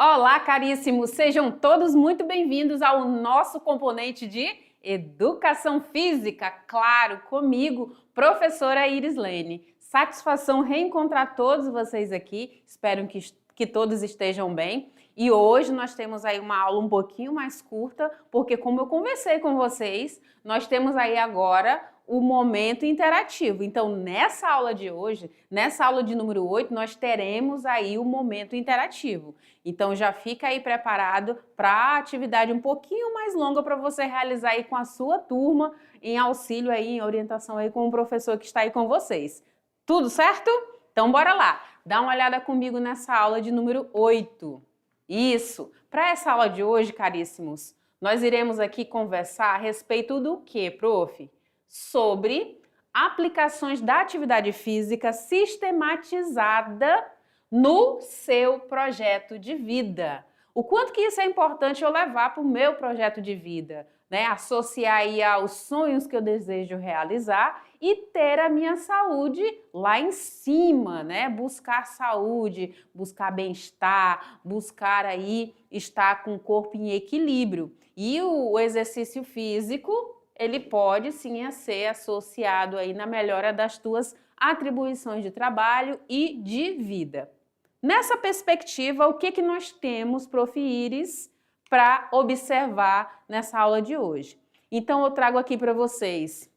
Olá, caríssimos! Sejam todos muito bem-vindos ao nosso componente de Educação Física, claro, comigo, professora Irislene. Satisfação reencontrar todos vocês aqui, espero que todos estejam bem. E hoje nós temos aí uma aula um pouquinho mais curta, porque como eu conversei com vocês, nós temos aí agora o momento interativo. Então, nessa aula de hoje, nessa aula de número 8, nós teremos aí o momento interativo. Então, já fica aí preparado para a atividade um pouquinho mais longa para você realizar aí com a sua turma, em auxílio aí, em orientação aí com o professor que está aí com vocês. Tudo certo? Então, bora lá. Dá uma olhada comigo nessa aula de número 8. Isso! Para essa aula de hoje, caríssimos, nós iremos aqui conversar a respeito do que, prof? Sobre aplicações da atividade física sistematizada no seu projeto de vida. O quanto que isso é importante eu levar para o meu projeto de vida, né? Associar aí aos sonhos que eu desejo realizar e ter a minha saúde lá em cima, né? Buscar saúde, buscar bem-estar, buscar aí estar com o corpo em equilíbrio. E o exercício físico, ele pode sim ser associado aí na melhora das tuas atribuições de trabalho e de vida. Nessa perspectiva, o que nós temos, Prof. Iris, para observar nessa aula de hoje? Então, eu trago aqui para vocês,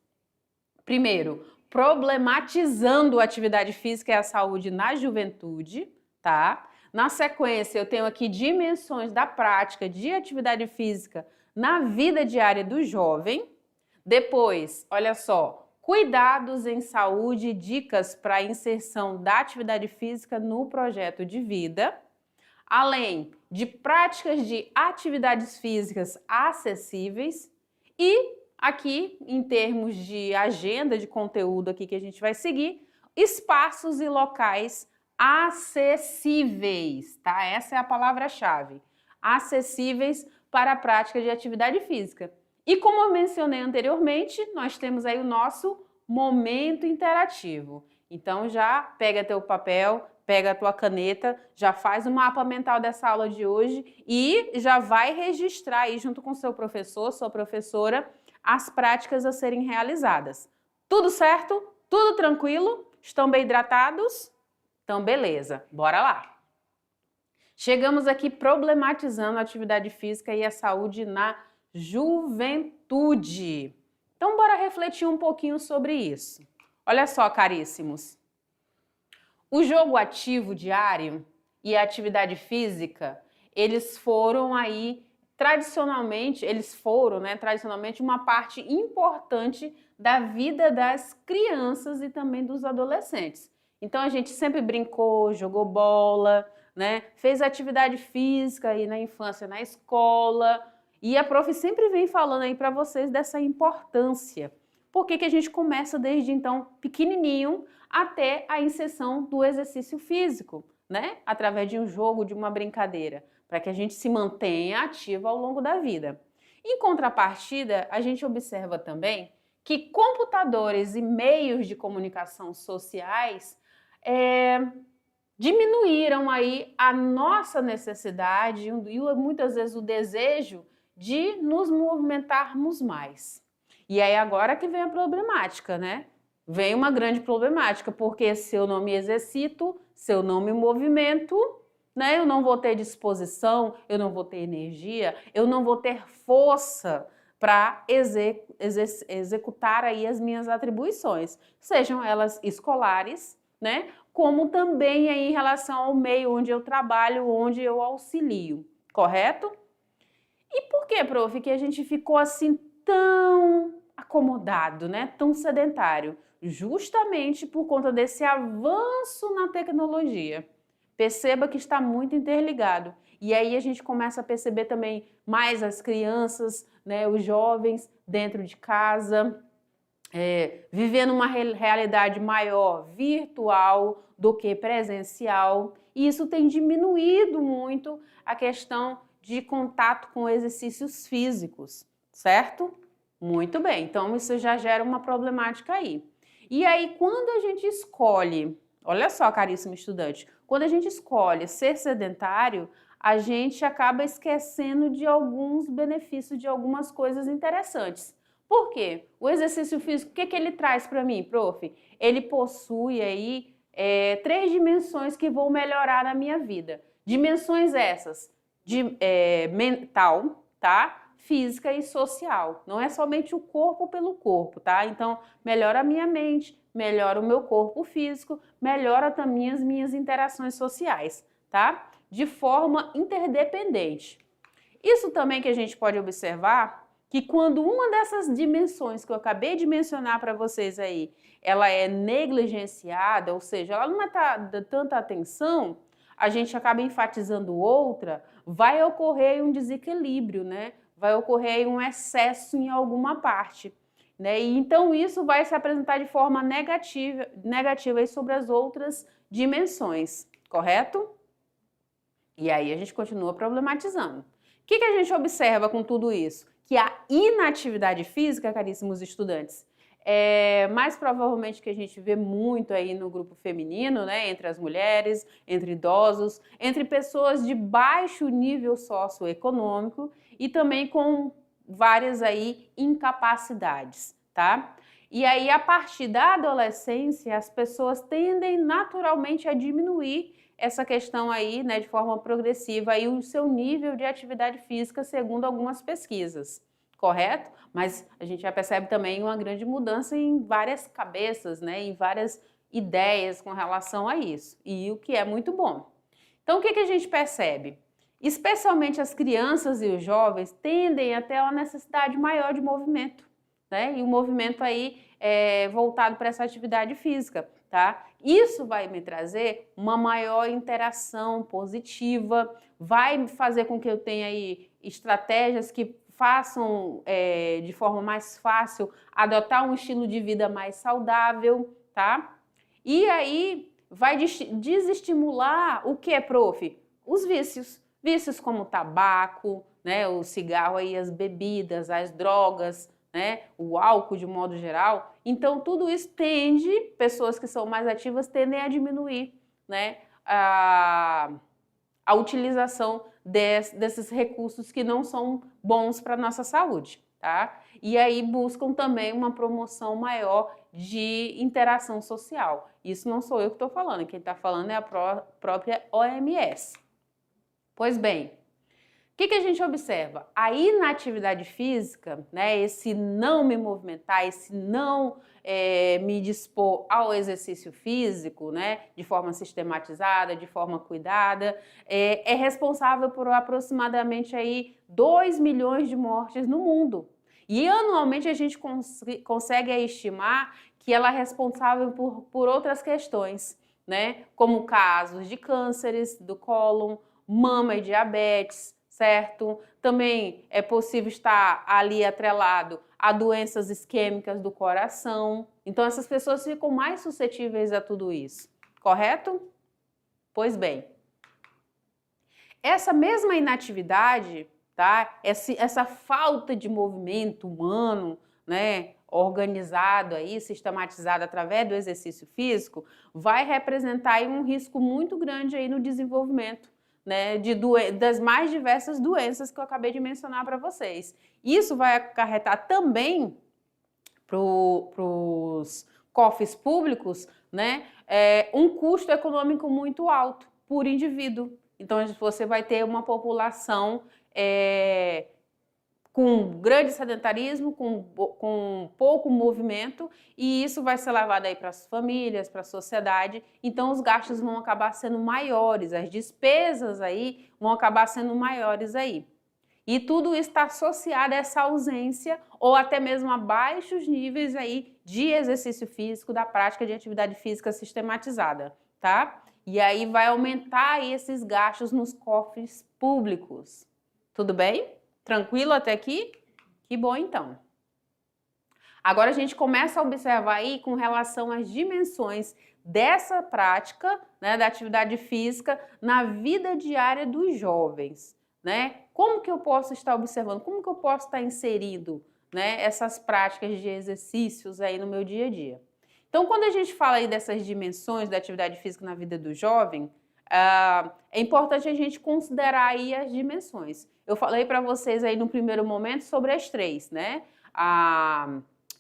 primeiro, problematizando a atividade física e a saúde na juventude, tá? Na sequência, eu tenho aqui dimensões da prática de atividade física na vida diária do jovem. Depois, olha só, cuidados em saúde e dicas para a inserção da atividade física no projeto de vida, além de práticas de atividades físicas acessíveis e aqui, em termos de agenda de conteúdo aqui que a gente vai seguir, espaços e locais acessíveis, tá? Essa é a palavra-chave, acessíveis para a prática de atividade física. E como eu mencionei anteriormente, nós temos aí o nosso momento interativo. Então já pega teu papel, pega a tua caneta, já faz o mapa mental dessa aula de hoje e já vai registrar aí junto com seu professor, sua professora, as práticas a serem realizadas. Tudo certo? Tudo tranquilo? Estão bem hidratados? Então beleza, bora lá! Chegamos aqui problematizando a atividade física e a saúde na juventude. Então, bora refletir um pouquinho sobre isso. Olha só, caríssimos. O jogo ativo diário e a atividade física, eles foram aí, tradicionalmente uma parte importante da vida das crianças e também dos adolescentes. Então, a gente sempre brincou, jogou bola, né? Fez atividade física aí na infância, na escola. E a prof sempre vem falando aí para vocês dessa importância. Por que a gente começa desde então pequenininho até a inserção do exercício físico, né? Através de um jogo, de uma brincadeira, para que a gente se mantenha ativo ao longo da vida. Em contrapartida, a gente observa também que computadores e meios de comunicação sociais diminuíram aí a nossa necessidade e muitas vezes o desejo de nos movimentarmos mais. E aí agora que vem a problemática, né? Vem uma grande problemática, porque se eu não me exercito, se eu não me movimento, né, eu não vou ter disposição, eu não vou ter energia, eu não vou ter força para executar aí as minhas atribuições, sejam elas escolares, né, como também aí em relação ao meio onde eu trabalho, onde eu auxilio, correto? E por que, prof, que a gente ficou assim tão acomodado, né? Tão sedentário? Justamente por conta desse avanço na tecnologia. Perceba que está muito interligado. E aí a gente começa a perceber também mais as crianças, né, os jovens dentro de casa, vivendo uma realidade maior virtual do que presencial. E isso tem diminuído muito a questão de contato com exercícios físicos, certo? Muito bem, então isso já gera uma problemática aí. E aí, quando a gente escolhe, olha só, caríssimo estudante, quando a gente escolhe ser sedentário, a gente acaba esquecendo de alguns benefícios, de algumas coisas interessantes. Por quê? O exercício físico, o que ele traz para mim, prof? Ele possui aí 3 dimensões que vão melhorar na minha vida. Dimensões essas, mental, tá? Física e social. Não é somente o corpo pelo corpo, tá? Então, melhora a minha mente, melhora o meu corpo físico, melhora também as minhas interações sociais, tá? De forma interdependente. Isso também que a gente pode observar, que quando uma dessas dimensões que eu acabei de mencionar para vocês aí, ela é negligenciada, ou seja, ela não está dando tanta atenção, a gente acaba enfatizando outra, vai ocorrer um desequilíbrio, né? Vai ocorrer um excesso em alguma parte, né? E então isso vai se apresentar de forma negativa aí sobre as outras dimensões, correto? E aí a gente continua problematizando. O que a gente observa com tudo isso? Que a inatividade física, caríssimos estudantes, mais provavelmente que a gente vê muito aí no grupo feminino, né, entre as mulheres, entre idosos, entre pessoas de baixo nível socioeconômico e também com várias aí incapacidades, tá? E aí, a partir da adolescência, as pessoas tendem naturalmente a diminuir essa questão aí, né, de forma progressiva, aí o seu nível de atividade física, segundo algumas pesquisas, correto? Mas a gente já percebe também uma grande mudança em várias cabeças, né, em várias ideias com relação a isso, e o que é muito bom. Então, o que a gente percebe? Especialmente as crianças e os jovens tendem a ter uma necessidade maior de movimento, né? E o movimento aí é voltado para essa atividade física, tá? Isso vai me trazer uma maior interação positiva, vai fazer com que eu tenha aí estratégias que façam de forma mais fácil adotar um estilo de vida mais saudável, tá? E aí vai desestimular o que, prof? Os vícios. Vícios como o tabaco, né, o cigarro aí, as bebidas, as drogas, né, o álcool de modo geral. Então, tudo isso tende, pessoas que são mais ativas tendem a diminuir, né, a utilização desses recursos que não são bons para a nossa saúde, tá? E aí buscam também uma promoção maior de interação social. Isso não sou eu que estou falando, quem está falando é a própria OMS. Pois bem, o que a gente observa? A inatividade física, né, esse não me movimentar, esse não me dispor ao exercício físico, né, de forma sistematizada, de forma cuidada, é responsável por aproximadamente aí 2 milhões de mortes no mundo. E anualmente a gente consegue estimar que ela é responsável por outras questões, né, como casos de cânceres do cólon, mama e diabetes, certo? Também é possível estar ali atrelado a doenças isquêmicas do coração. Então, essas pessoas ficam mais suscetíveis a tudo isso, correto? Pois bem, essa mesma inatividade, tá? Essa falta de movimento humano, né, organizado aí, sistematizado através do exercício físico, vai representar aí um risco muito grande aí no desenvolvimento, né, das mais diversas doenças que eu acabei de mencionar para vocês. Isso vai acarretar também para os cofres públicos, né, um custo econômico muito alto por indivíduo. Então, você vai ter uma população com grande sedentarismo, com pouco movimento, e isso vai ser levado aí para as famílias, para a sociedade. Então, os gastos vão acabar sendo maiores, as despesas aí vão acabar sendo maiores aí. E tudo isso está associado a essa ausência ou até mesmo a baixos níveis aí de exercício físico, da prática de atividade física sistematizada, tá? E aí vai aumentar aí esses gastos nos cofres públicos. Tudo bem? Tranquilo até aqui? Que bom então. Agora a gente começa a observar aí com relação às dimensões dessa prática, né, da atividade física na vida diária dos jovens, né? Como que eu posso estar observando? Como que eu posso estar inserindo, né, essas práticas de exercícios aí no meu dia a dia? Então, quando a gente fala aí dessas dimensões da atividade física na vida do jovem, é importante a gente considerar aí as dimensões. Eu falei para vocês aí no primeiro momento sobre as três, né? A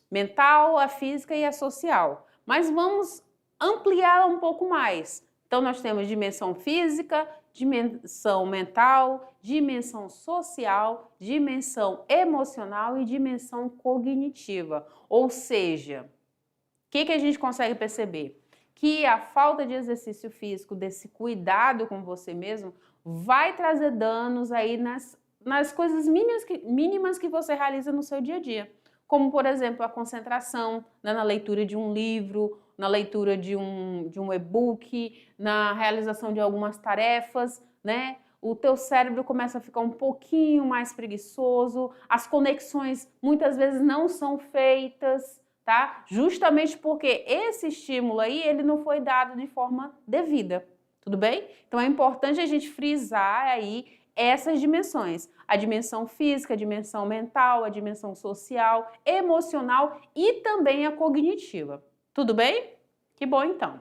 mental, a física e a social. Mas vamos ampliar um pouco mais. Então, nós temos dimensão física, dimensão mental, dimensão social, dimensão emocional e dimensão cognitiva. Ou seja, o que a gente consegue perceber? Que a falta de exercício físico, desse cuidado com você mesmo, vai trazer danos aí nas coisas mínimas que você realiza no seu dia a dia. Como, por exemplo, a concentração, né, na leitura de um livro, na leitura de um e-book, na realização de algumas tarefas, né? O teu cérebro começa a ficar um pouquinho mais preguiçoso, as conexões muitas vezes não são feitas, tá? Justamente porque esse estímulo aí, ele não foi dado de forma devida, tudo bem? Então é importante a gente frisar aí essas dimensões, a dimensão física, a dimensão mental, a dimensão social, emocional e também a cognitiva. Tudo bem? Que bom então.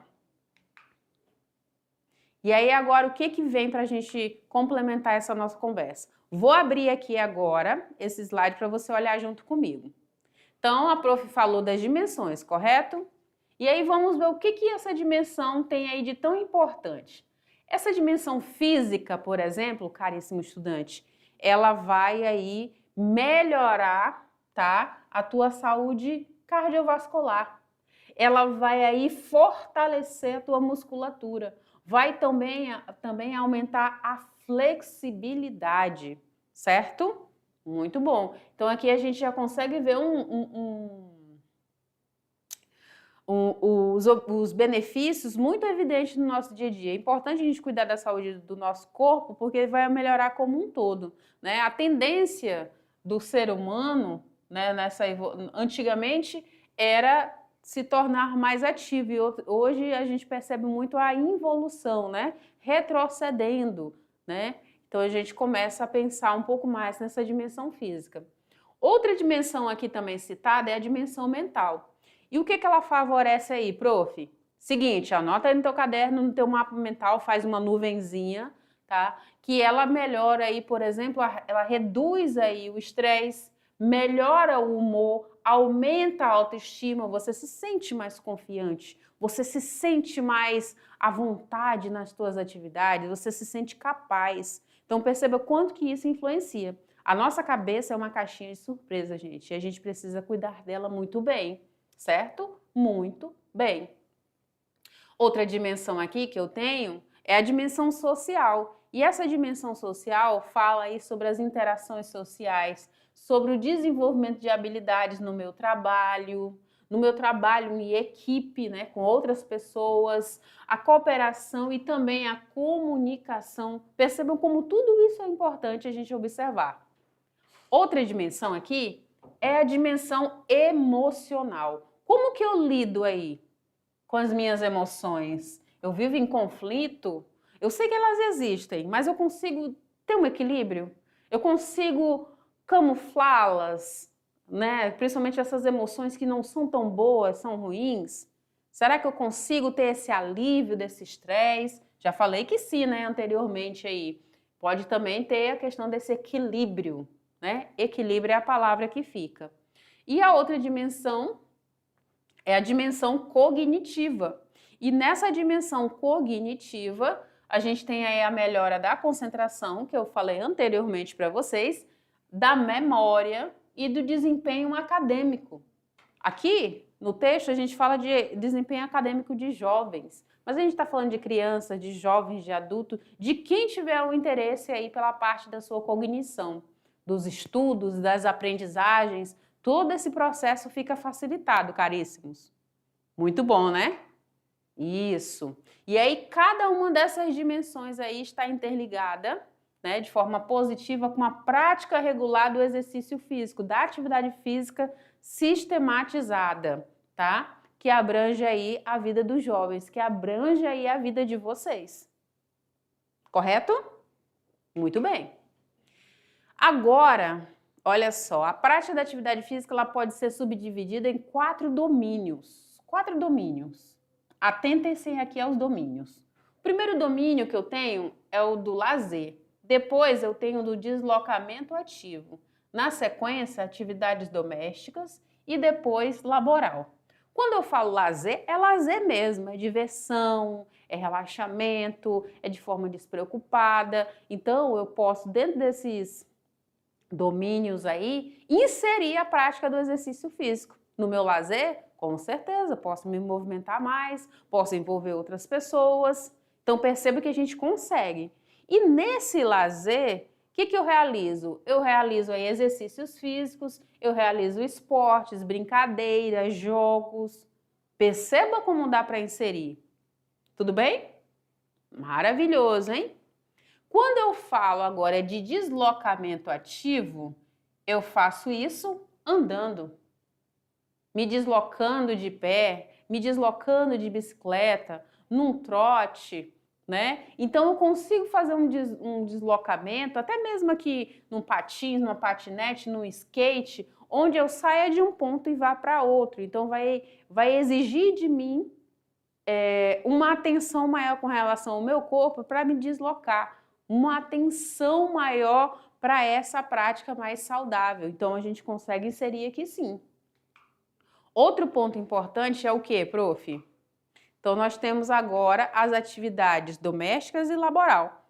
E aí agora o que vem para a gente complementar essa nossa conversa? Vou abrir aqui agora esse slide para você olhar junto comigo. Então a prof falou das dimensões, correto? E aí vamos ver o que essa dimensão tem aí de tão importante. Essa dimensão física, por exemplo, caríssimo estudante, ela vai aí melhorar, tá, a tua saúde cardiovascular. Ela vai aí fortalecer a tua musculatura. Vai também aumentar a flexibilidade, certo? Muito bom. Então aqui a gente já consegue ver os benefícios muito evidentes no nosso dia a dia. É importante a gente cuidar da saúde do nosso corpo porque vai melhorar como um todo, né? A tendência do ser humano, né, antigamente era se tornar mais ativo e hoje a gente percebe muito a involução, né? Retrocedendo, né? Então a gente começa a pensar um pouco mais nessa dimensão física. Outra dimensão aqui também citada é a dimensão mental. E o que ela favorece aí, prof? Seguinte, anota aí no teu caderno, no teu mapa mental, faz uma nuvenzinha, tá? Que ela melhora aí, por exemplo, ela reduz aí o estresse, melhora o humor, aumenta a autoestima, você se sente mais confiante, você se sente mais à vontade nas tuas atividades, você se sente capaz. Então perceba quanto que isso influencia. A nossa cabeça é uma caixinha de surpresa, gente, e a gente precisa cuidar dela muito bem. Certo? Muito bem. Outra dimensão aqui que eu tenho é a dimensão social. E essa dimensão social fala aí sobre as interações sociais, sobre o desenvolvimento de habilidades no meu trabalho em equipe, né, com outras pessoas, a cooperação e também a comunicação. Percebam como tudo isso é importante a gente observar. Outra dimensão aqui é a dimensão emocional. Como que eu lido aí com as minhas emoções? Eu vivo em conflito? Eu sei que elas existem, mas eu consigo ter um equilíbrio? Eu consigo camuflá-las, né? Principalmente essas emoções que não são tão boas, são ruins? Será que eu consigo ter esse alívio desse estresse? Já falei que sim, né, anteriormente aí. Pode também ter a questão desse equilíbrio, né? Equilíbrio é a palavra que fica. E a outra dimensão é a dimensão cognitiva. E nessa dimensão cognitiva, a gente tem aí a melhora da concentração, que eu falei anteriormente para vocês, da memória e do desempenho acadêmico. Aqui, no texto, a gente fala de desempenho acadêmico de jovens, mas a gente está falando de crianças, de jovens, de adultos, de quem tiver o interesse aí pela parte da sua cognição, dos estudos, das aprendizagens. Todo esse processo fica facilitado, caríssimos. Muito bom, né? Isso. E aí, cada uma dessas dimensões aí está interligada, né, de forma positiva com a prática regular do exercício físico, da atividade física sistematizada, tá? Que abrange aí a vida dos jovens, que abrange aí a vida de vocês. Correto? Muito bem. Agora, olha só, a prática da atividade física ela pode ser subdividida em 4 domínios. 4 domínios. Atentem-se aqui aos domínios. O primeiro domínio que eu tenho é o do lazer. Depois eu tenho o do deslocamento ativo. Na sequência, atividades domésticas e depois laboral. Quando eu falo lazer, é lazer mesmo, é diversão, é relaxamento, é de forma despreocupada. Então, eu posso, dentro desses domínios aí, inserir a prática do exercício físico. No meu lazer, com certeza, posso me movimentar mais, posso envolver outras pessoas. Então, perceba que a gente consegue. E nesse lazer, o que eu realizo? Eu realizo aí exercícios físicos, eu realizo esportes, brincadeiras, jogos. Perceba como dá para inserir. Tudo bem? Maravilhoso, hein? Quando eu falo agora de deslocamento ativo, eu faço isso andando, me deslocando de pé, me deslocando de bicicleta, num trote, né? Então eu consigo fazer um deslocamento, até mesmo aqui num patins, numa patinete, num skate, onde eu saia de um ponto e vá para outro. Então vai exigir de mim uma atenção maior com relação ao meu corpo para me deslocar, uma atenção maior para essa prática mais saudável. Então a gente consegue inserir aqui sim. Outro ponto importante é o quê, prof? Então, nós temos agora as atividades domésticas e laboral.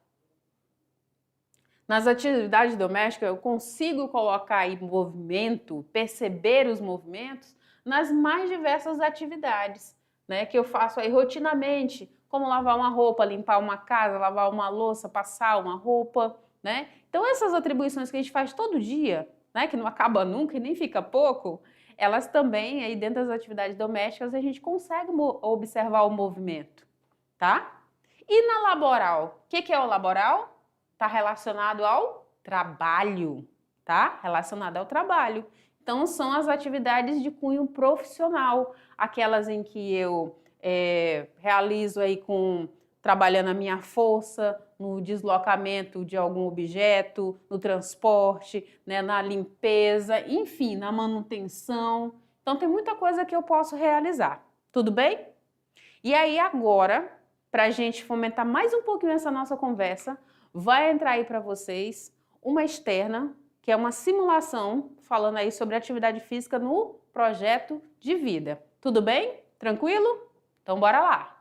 Nas atividades domésticas, eu consigo colocar aí movimento, perceber os movimentos nas mais diversas atividades, né, que eu faço aí rotinamente, como lavar uma roupa, limpar uma casa, lavar uma louça, passar uma roupa, né? Então, essas atribuições que a gente faz todo dia, né, que não acaba nunca e nem fica pouco, elas também, aí dentro das atividades domésticas, a gente consegue observar o movimento, tá? E na laboral? O que é o laboral? Está relacionado ao trabalho, tá? Relacionado ao trabalho. Então, são as atividades de cunho profissional, aquelas em que eu realizo aí trabalhando a minha força, no deslocamento de algum objeto, no transporte, né, na limpeza, enfim, na manutenção. Então, tem muita coisa que eu posso realizar. Tudo bem? E aí, agora, para a gente fomentar mais um pouquinho essa nossa conversa, vai entrar aí para vocês uma externa, que é uma simulação, falando aí sobre atividade física no projeto de vida. Tudo bem? Tranquilo? Então, bora lá!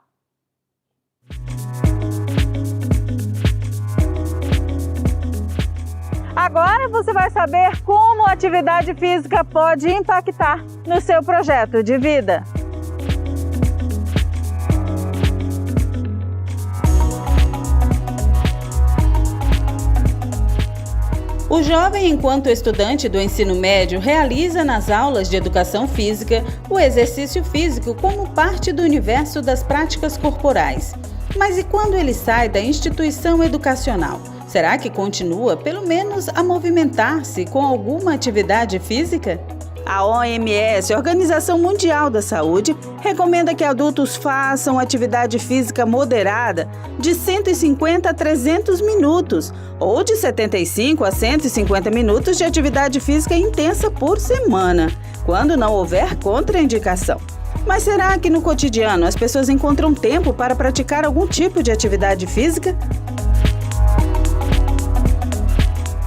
Agora você vai saber como a atividade física pode impactar no seu projeto de vida. O jovem, enquanto estudante do ensino médio, realiza nas aulas de educação física o exercício físico como parte do universo das práticas corporais. Mas e quando ele sai da instituição educacional? Será que continua, pelo menos, a movimentar-se com alguma atividade física? A OMS, Organização Mundial da Saúde, recomenda que adultos façam atividade física moderada de 150 a 300 minutos, ou de 75 a 150 minutos de atividade física intensa por semana, quando não houver contraindicação. Mas será que no cotidiano as pessoas encontram tempo para praticar algum tipo de atividade física?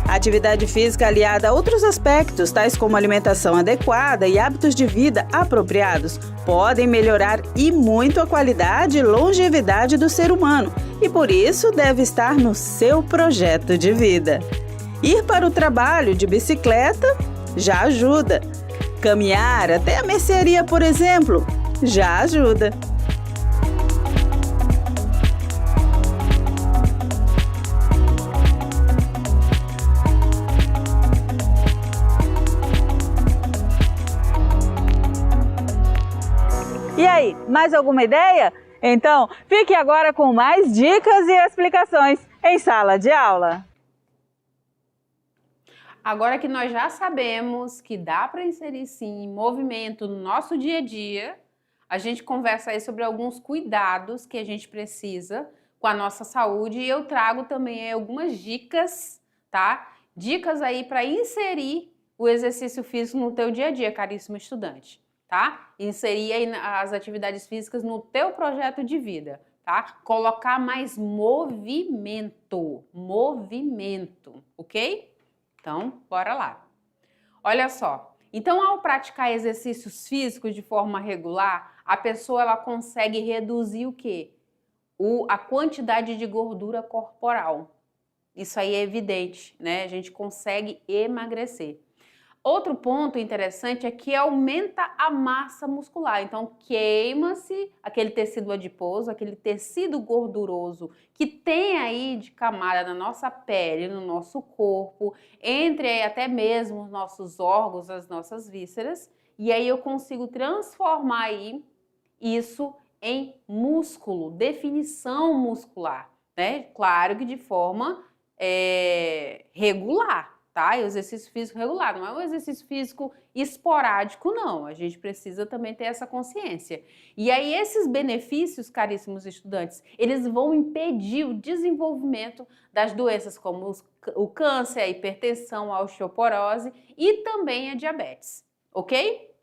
A atividade física aliada a outros aspectos, tais como alimentação adequada e hábitos de vida apropriados, podem melhorar e muito a qualidade e longevidade do ser humano e por isso deve estar no seu projeto de vida. Ir para o trabalho de bicicleta já ajuda. Caminhar até a mercearia, por exemplo, já ajuda. E aí, mais alguma ideia? Então, fique agora com mais dicas e explicações em sala de aula. Agora que nós já sabemos que dá para inserir sim movimento no nosso dia a dia, a gente conversa aí sobre alguns cuidados que a gente precisa com a nossa saúde e eu trago também algumas dicas, tá? Dicas aí para inserir o exercício físico no teu dia a dia, caríssimo estudante, tá? Inserir aí as atividades físicas no teu projeto de vida. tá? Colocar mais movimento, ok? Então, bora lá. Olha só, então ao praticar exercícios físicos de forma regular, a pessoa ela consegue reduzir o quê? A quantidade de gordura corporal. Isso aí é evidente, né? A gente consegue emagrecer. Outro ponto interessante é que aumenta a massa muscular. Então, queima-se aquele tecido adiposo, aquele tecido gorduroso que tem aí de camada na nossa pele, no nosso corpo, entre aí até mesmo os nossos órgãos, as nossas vísceras. E aí eu consigo transformar aí isso em músculo, definição muscular, né? Claro que de forma regular. Tá? E o exercício físico regular, não é um exercício físico esporádico, não. A gente precisa também ter essa consciência. E aí esses benefícios, caríssimos estudantes, eles vão impedir o desenvolvimento das doenças como o câncer, a hipertensão, a osteoporose e também a diabetes, ok?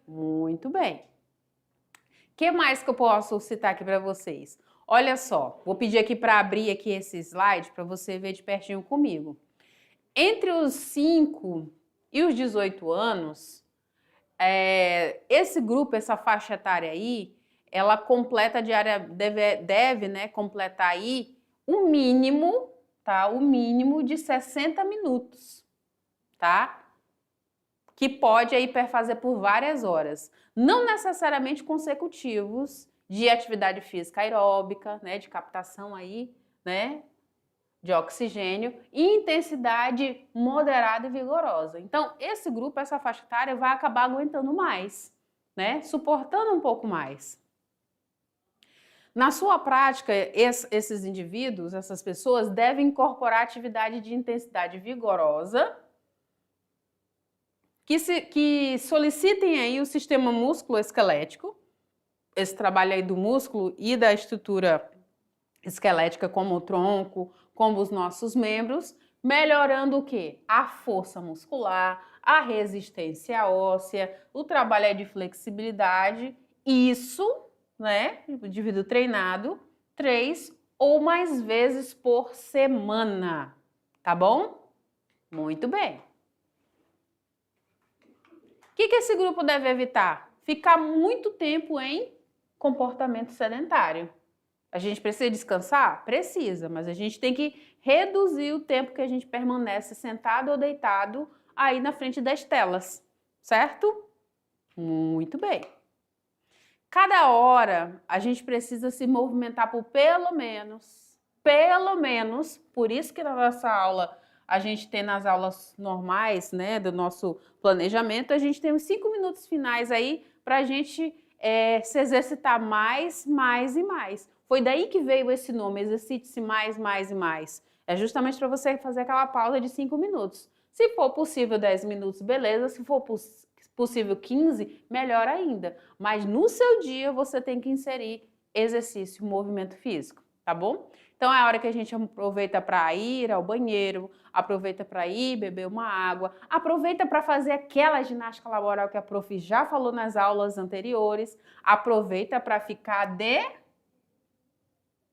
Muito bem. O que mais que eu posso citar aqui para vocês? Olha só, vou pedir aqui para abrir aqui esse slide para você ver de pertinho comigo. Entre os 5 e os 18 anos, esse grupo, essa faixa etária aí, ela completa deve né, completar aí o mínimo, tá? O mínimo de 60 minutos, tá? Que pode aí perfazer por várias horas. Não necessariamente consecutivos de atividade física aeróbica, né? De captação aí, né? De oxigênio e intensidade moderada e vigorosa. Então, esse grupo, essa faixa etária, vai acabar aguentando mais, né? Suportando um pouco mais. Na sua prática, esses indivíduos, essas pessoas, devem incorporar atividade de intensidade vigorosa que solicitem aí o sistema músculo-esquelético, esse trabalho aí do músculo e da estrutura esquelética como o tronco, como os nossos membros, melhorando o quê? A força muscular, a resistência óssea, o trabalho de flexibilidade, isso, né, o indivíduo treinado 3 ou mais vezes por semana, tá bom? Muito bem. O que esse grupo deve evitar? Ficar muito tempo em comportamento sedentário. A gente precisa descansar? Precisa, mas a gente tem que reduzir o tempo que a gente permanece sentado ou deitado aí na frente das telas, certo? Muito bem. Cada hora a gente precisa se movimentar por pelo menos, por isso que na nossa aula, a gente tem nas aulas normais, né, do nosso planejamento, a gente tem uns 5 minutos finais aí para a gente se exercitar mais e mais. Foi daí que veio esse nome, exercite-se mais e mais. É justamente para você fazer aquela pausa de 5 minutos. Se for possível 10 minutos, beleza. Se for possível 15, melhor ainda. Mas no seu dia você tem que inserir exercício, movimento físico, tá bom? Então é a hora que a gente aproveita para ir ao banheiro, aproveita para ir beber uma água, aproveita para fazer aquela ginástica laboral que a prof já falou nas aulas anteriores, aproveita para ficar de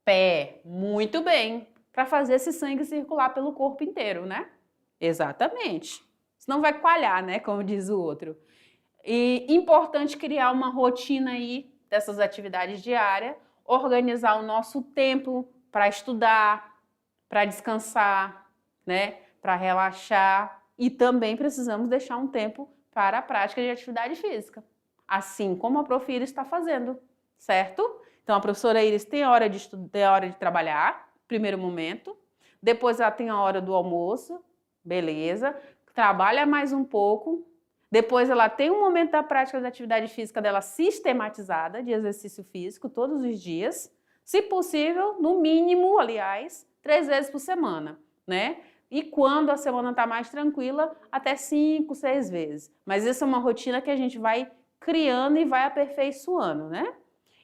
pé, muito bem, para fazer esse sangue circular pelo corpo inteiro, né? Exatamente. Senão vai coalhar, né? Como diz o outro. E importante criar uma rotina aí dessas atividades diárias, organizar o nosso tempo para estudar, para descansar, né? Para relaxar e também precisamos deixar um tempo para a prática de atividade física, assim como a prof. Iris está fazendo, certo? Então, a professora Iris tem a hora de trabalhar, primeiro momento. Depois ela tem a hora do almoço, beleza. Trabalha mais um pouco. Depois ela tem um momento da prática da atividade física dela sistematizada, de exercício físico, todos os dias. Se possível, no mínimo, aliás, 3 vezes por semana, né? E quando a semana está mais tranquila, até 5, 6 vezes. Mas essa é uma rotina que a gente vai criando e vai aperfeiçoando, né?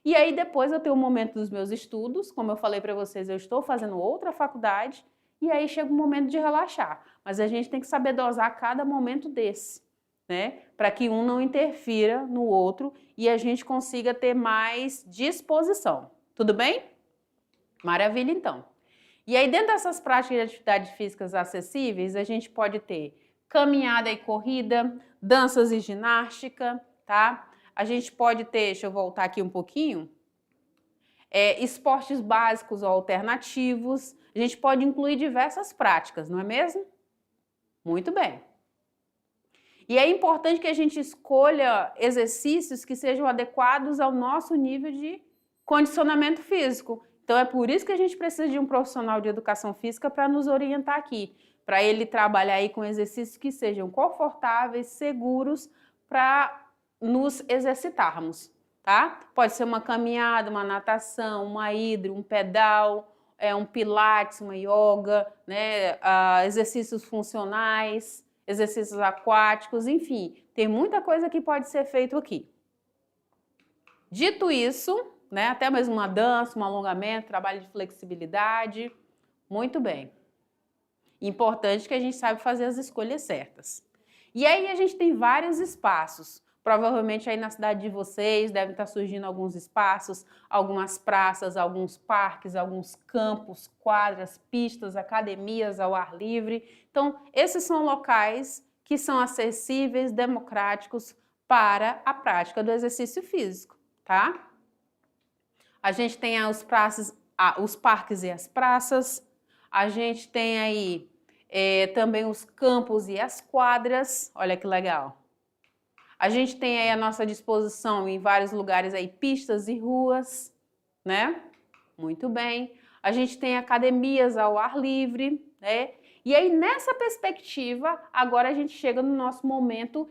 E aí depois eu tenho o momento dos meus estudos, como eu falei para vocês, eu estou fazendo outra faculdade, e aí chega o momento de relaxar. Mas a gente tem que saber dosar cada momento desse, né? Para que um não interfira no outro e a gente consiga ter mais disposição. Tudo bem? Maravilha, então. E aí, dentro dessas práticas de atividades físicas acessíveis, a gente pode ter caminhada e corrida, danças e ginástica, tá? A gente pode ter, deixa eu voltar aqui um pouquinho, esportes básicos ou alternativos. A gente pode incluir diversas práticas, não é mesmo? Muito bem. E é importante que a gente escolha exercícios que sejam adequados ao nosso nível de condicionamento físico. Então, é por isso que a gente precisa de um profissional de educação física para nos orientar aqui, para ele trabalhar aí com exercícios que sejam confortáveis, seguros, para nos exercitarmos, tá? Pode ser uma caminhada, uma natação, uma hidro, um pedal, um pilates, uma yoga, né? Exercícios funcionais, exercícios aquáticos, enfim, tem muita coisa que pode ser feito aqui. Dito isso, né, até mesmo uma dança, um alongamento, trabalho de flexibilidade, muito bem. Importante que a gente saiba fazer as escolhas certas. E aí a gente tem vários espaços. Provavelmente aí na cidade de vocês devem estar surgindo alguns espaços, algumas praças, alguns parques, alguns campos, quadras, pistas, academias ao ar livre. Então, esses são locais que são acessíveis, democráticos para a prática do exercício físico, tá? A gente tem os parques e as praças, a gente tem aí também os campos e as quadras, olha que legal. A gente tem aí à nossa disposição em vários lugares aí pistas e ruas, né? Muito bem. A gente tem academias ao ar livre, né? E aí nessa perspectiva, agora a gente chega no nosso momento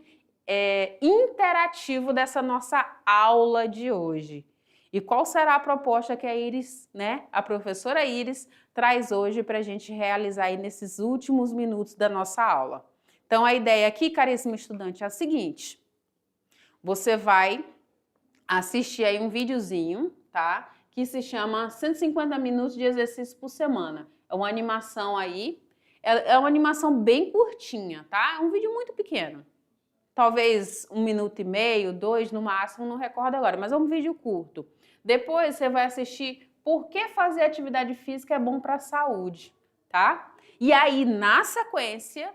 interativo dessa nossa aula de hoje. E qual será a proposta que a Iris, né, a professora Iris, traz hoje para a gente realizar aí nesses últimos minutos da nossa aula? Então, a ideia aqui, caríssimo estudante, é a seguinte. Você vai assistir aí um videozinho, tá? Que se chama 150 minutos de exercício por semana. É uma animação aí, é uma animação bem curtinha, tá? É um vídeo muito pequeno. Talvez 1 minuto e meio, 2 no máximo, não recordo agora, mas é um vídeo curto. Depois você vai assistir por que fazer atividade física é bom para a saúde, tá? E aí, na sequência,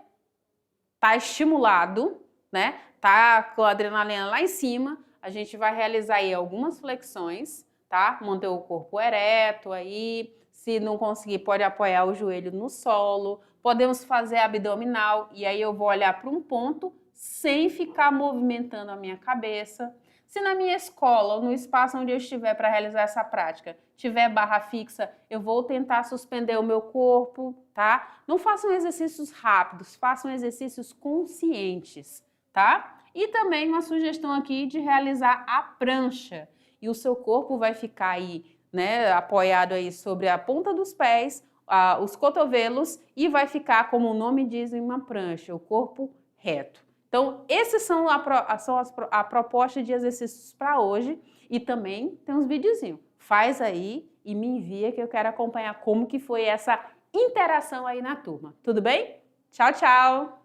tá estimulado, né? Tá com a adrenalina lá em cima, a gente vai realizar aí algumas flexões, tá? Manter o corpo ereto aí, se não conseguir pode apoiar o joelho no solo, podemos fazer abdominal e aí eu vou olhar para um ponto sem ficar movimentando a minha cabeça. Se na minha escola ou no espaço onde eu estiver para realizar essa prática tiver barra fixa, eu vou tentar suspender o meu corpo, tá? Não façam exercícios rápidos, façam exercícios conscientes, tá? E também uma sugestão aqui de realizar a prancha. E o seu corpo vai ficar aí, né, apoiado aí sobre a ponta dos pés, os cotovelos e vai ficar, como o nome diz, em uma prancha, o corpo reto. Então, esses são a proposta de exercícios para hoje e também tem uns videozinhos. Faz aí e me envia que eu quero acompanhar como que foi essa interação aí na turma. Tudo bem? Tchau, tchau!